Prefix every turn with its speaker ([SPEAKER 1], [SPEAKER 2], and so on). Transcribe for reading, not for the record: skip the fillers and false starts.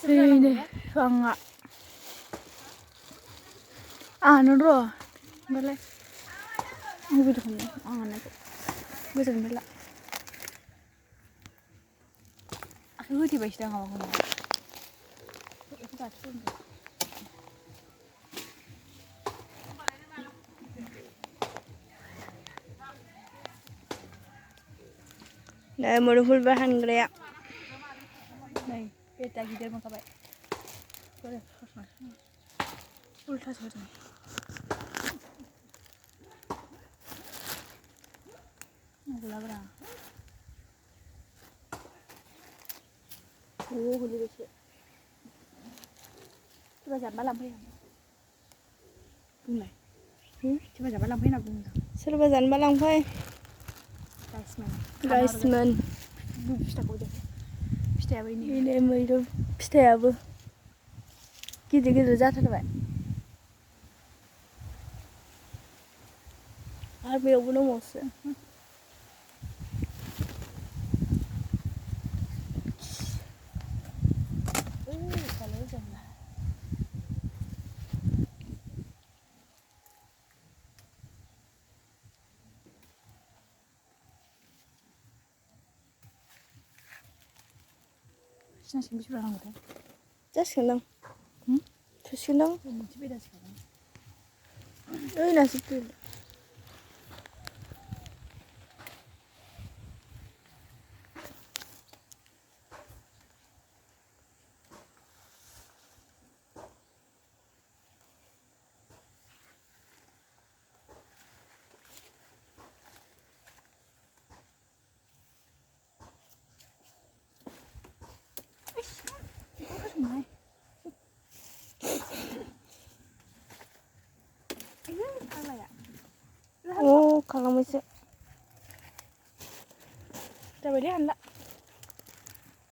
[SPEAKER 1] ini sangat anu doh boleh mau bidu kamu angan aku bisa bela aku tiba istirahat nggak mau aku tak tahu
[SPEAKER 2] Đây mulut bahan gaya.
[SPEAKER 1] Đây, kita gider mau kapai. Boleh, ulta saja. Nak lagra. Oh, guli besi. Coba jangan malam hari. Bungai. Coba jangan malam hari nak bunga.
[SPEAKER 2] Serba jangan malam hari. Rice man.
[SPEAKER 1] Bisa kau deh. Bisa apa ini?
[SPEAKER 2] Ini Mwitru. Bisa apa? Gitu jatuh tu, Pak. Harus aku nak masa.
[SPEAKER 1] Kalau jwngha. Nasi bisa berang tu.
[SPEAKER 2] Just kenang. Terus kenang.
[SPEAKER 1] Mesti beda sekarang.
[SPEAKER 2] Nasi tu.
[SPEAKER 1] Mai. Ini apa ya?
[SPEAKER 2] Oh, kalau masih.
[SPEAKER 1] Coba lihat enggak?